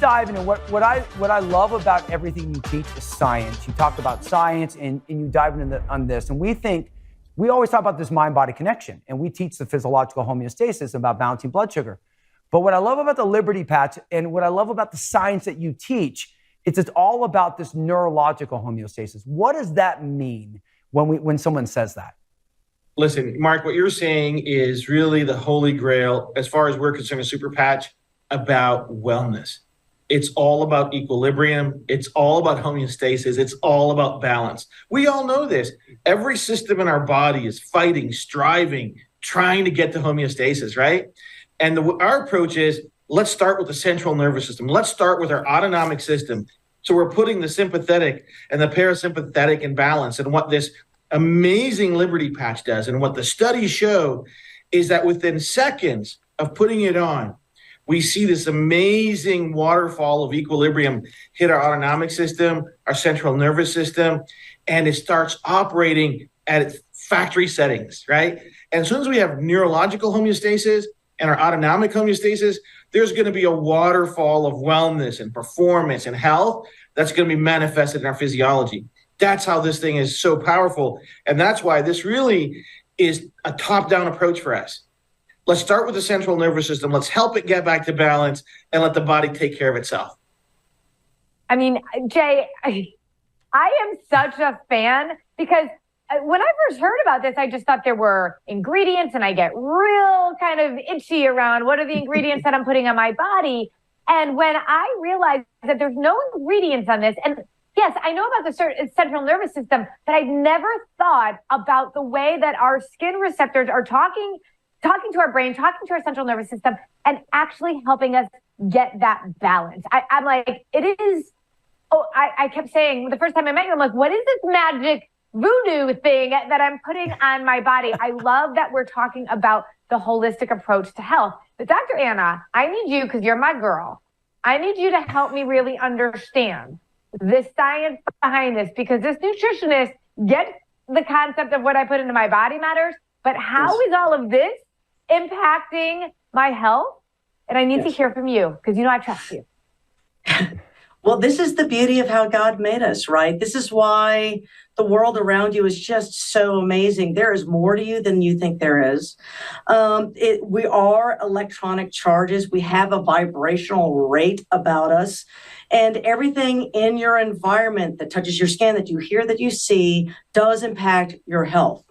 dive into what I love about everything you teach is science. You talk about science and you dive into on this. And we always talk about this mind-body connection. And we teach the physiological homeostasis about balancing blood sugar. But what I love about the Liberty Patch and what I love about the science that you teach, it's all about this neurological homeostasis. What does that mean when someone says that? Listen, Mark, what you're saying is really the holy grail, as far as we're concerned, a super patch about wellness. It's all about equilibrium. It's all about homeostasis. It's all about balance. We all know this. Every system in our body is fighting, striving, trying to get to homeostasis, right? And our approach is, let's start with the central nervous system. Let's start with our autonomic system. So we're putting the sympathetic and the parasympathetic in balance. And what this amazing Liberty Patch does, and what the studies show, is that within seconds of putting it on, we see this amazing waterfall of equilibrium hit our autonomic system, our central nervous system, and it starts operating at its factory settings, right? And as soon as we have neurological homeostasis and our autonomic homeostasis, there's going to be a waterfall of wellness and performance and health that's going to be manifested in our physiology. That's how this thing is so powerful. And that's why this really is a top-down approach for us. Let's start with the central nervous system. Let's help it get back to balance and let the body take care of itself. I mean, Jay, I am such a fan because when I first heard about this, I just thought there were ingredients and I get real kind of itchy around what are the ingredients that I'm putting on my body. And when I realized that there's no ingredients on this, and yes, I know about the central nervous system, but I'd never thought about the way that our skin receptors are talking to our brain, talking to our central nervous system, and actually helping us get that balance. I'm like, it is, I kept saying the first time I met you, I'm like, what is this magic voodoo thing that I'm putting on my body? I love that we're talking about the holistic approach to health. But Dr. Anna, I need you, because you're my girl, I need you to help me really understand the science behind this, because this nutritionist gets the concept of what I put into my body matters, but how is all of this impacting my health? And I need to hear from you, because I trust you. Well, this is the beauty of how God made us, right? This is why the world around you is just so amazing. There is more to you than you think there is. We are electronic charges. We have a vibrational rate about us. And everything in your environment that touches your skin, that you hear, that you see, does impact your health.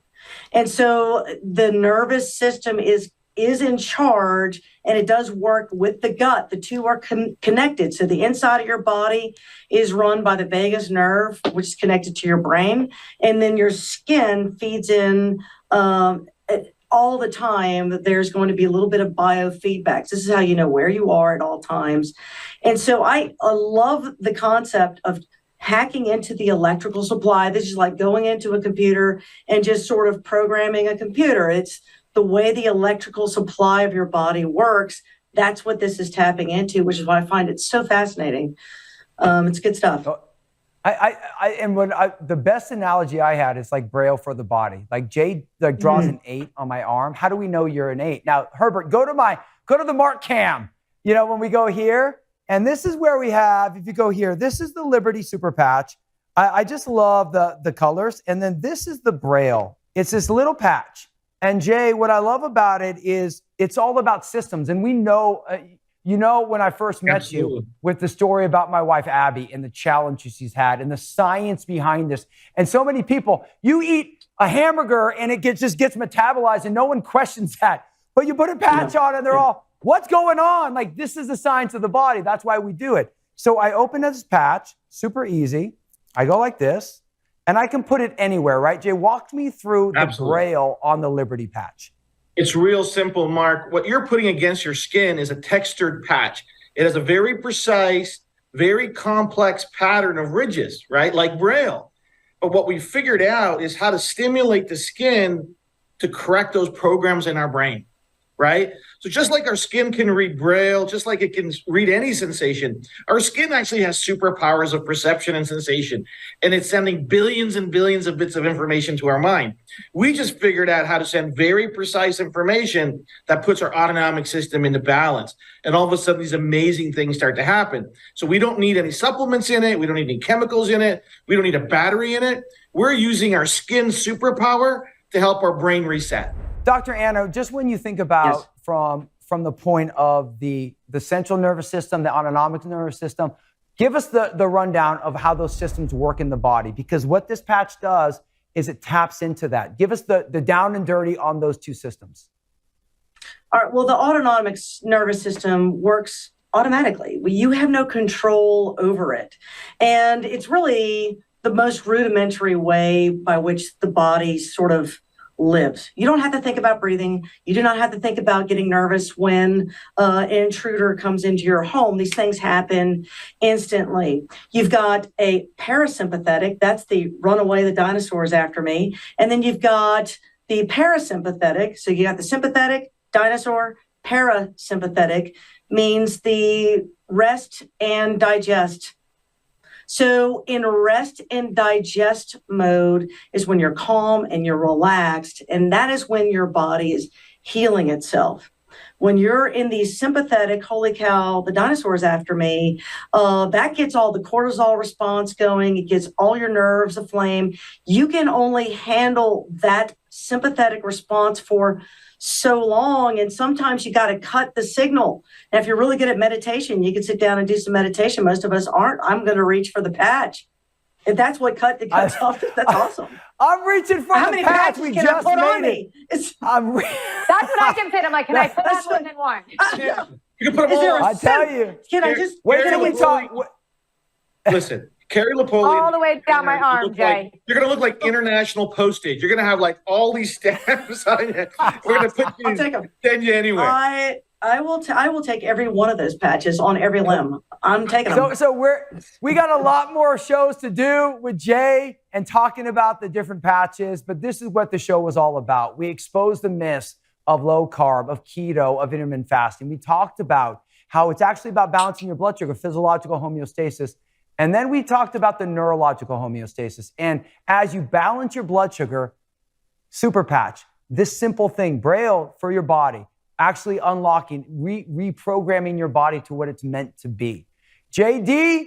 And so the nervous system is in charge, and it does work with the gut. The two are connected. So the inside of your body is run by the vagus nerve, which is connected to your brain. And then your skin feeds in all the time. That there's going to be a little bit of biofeedback. This is how you know where you are at all times. And so I love the concept of hacking into the electrical supply. This is like going into a computer and just sort of programming a computer. It's the way the electrical supply of your body works. That's what this is tapping into, which is why I find it so fascinating. It's good stuff. The best analogy I had is like Braille for the body. Like Jay draws an 8 on my arm. How do we know you're an 8? Now, Herbert, go to the Mark cam. When we go here, and this is where we have, if you go here, this is the Liberty Super Patch. I just love the colors. And then this is the Braille. It's this little patch. And Jay, what I love about it is it's all about systems. And we know, when I first met you with the story about my wife, Abby, and the challenges she's had and the science behind this. And so many people, you eat a hamburger and it just gets metabolized and no one questions that. But you put a patch on and they're all, what's going on? Like, this is the science of the body. That's why we do it. So I open this patch, super easy. I go like this. And I can put it anywhere, right? Jay, walk me through the Braille on the Liberty Patch. It's real simple, Mark. What you're putting against your skin is a textured patch. It has a very precise, very complex pattern of ridges, right? Like Braille. But what we figured out is how to stimulate the skin to correct those programs in our brain. right? So just like our skin can read Braille, just like it can read any sensation, our skin actually has superpowers of perception and sensation, and it's sending billions and billions of bits of information to our mind. We just figured out how to send very precise information that puts our autonomic system into balance. And all of a sudden, these amazing things start to happen. So we don't need any supplements in it. We don't need any chemicals in it. We don't need a battery in it. We're using our skin superpower to help our brain reset. Dr. Anna, just when you think about Yes. from the point of the central nervous system, the autonomic nervous system, give us the rundown of how those systems work in the body, because what this patch does is it taps into that. Give us the down and dirty on those two systems. All right, well, the autonomic nervous system works automatically. You have no control over it. And it's really the most rudimentary way by which the body sort of lives. You don't have to think about breathing. You do not have to think about getting nervous when an intruder comes into your home. These things happen instantly. You've got a parasympathetic, that's the run away, the dinosaurs after me. And then you've got the parasympathetic. So you got the sympathetic, dinosaur, parasympathetic means the rest and digest. So in rest and digest mode is when you're calm and you're relaxed, and that is when your body is healing itself. When you're in the sympathetic, holy cow, the dinosaur's after me, that gets all the cortisol response going. It gets all your nerves aflame. You can only handle that sympathetic response for so long, and sometimes you got to cut the signal. Now, if you're really good at meditation, you can sit down and do some meditation. Most of us aren't. I'm going to reach for the patch. If that's what cuts off, that's awesome. I'm reaching for How the many patch. patches We can I just put on made me? it. That's what I can say. I'm like, can I put That's on more than one? You can put them Is there all a I tell you. Can I just Wait Carrie till we Napoleon- talk. Listen, Carrie Napoleon. All the way down my arm, Jay. You're going to look like international postage. You're going to have like all these stamps on you. We're going to put you, I'll take 'em. send you anywhere. I will take every one of those patches on every limb. I'm taking them. So we got a lot more shows to do with Jay and talking about the different patches, but this is what the show was all about. We exposed the myths of low carb, of keto, of intermittent fasting. We talked about how it's actually about balancing your blood sugar, physiological homeostasis. And then we talked about the neurological homeostasis. And as you balance your blood sugar, super patch, this simple thing, Braille for your body, actually unlocking, reprogramming your body to what it's meant to be. JD,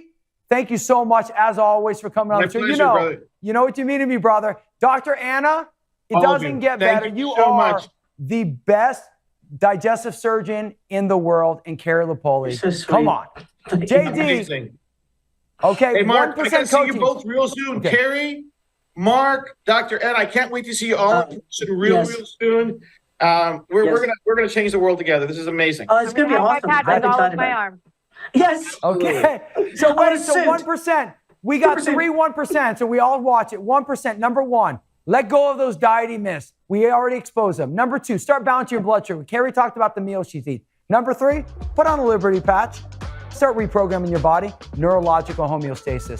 thank you so much, as always, for coming on the show. pleasure, brother. You know what you mean to me, brother. Dr. Anna, it All of doesn't you. get Thank better. you You so are much. the best digestive surgeon in the world, and Carrie Napoli. You're so sweet. Come on. JD, Amazing. okay, Hey, Mark, I 1% got to see you coaching. both real soon. Okay. Carrie, Mark, Dr. Ed, I can't wait to see you all in person real soon. We're gonna change the world together. This is amazing. It's going to be awesome. My I'm patches all over excited my about it. arm. Yes. Okay. So I wait, was so sued. 1%. We got 2%. three 1%. So we all watch it. 1%. Number one, let go of those dieting myths. We already exposed them. Number two, start balancing your blood sugar. Carrie talked about the meals she's eating. Number three, put on a Liberty patch. Start reprogramming your body. Neurological homeostasis.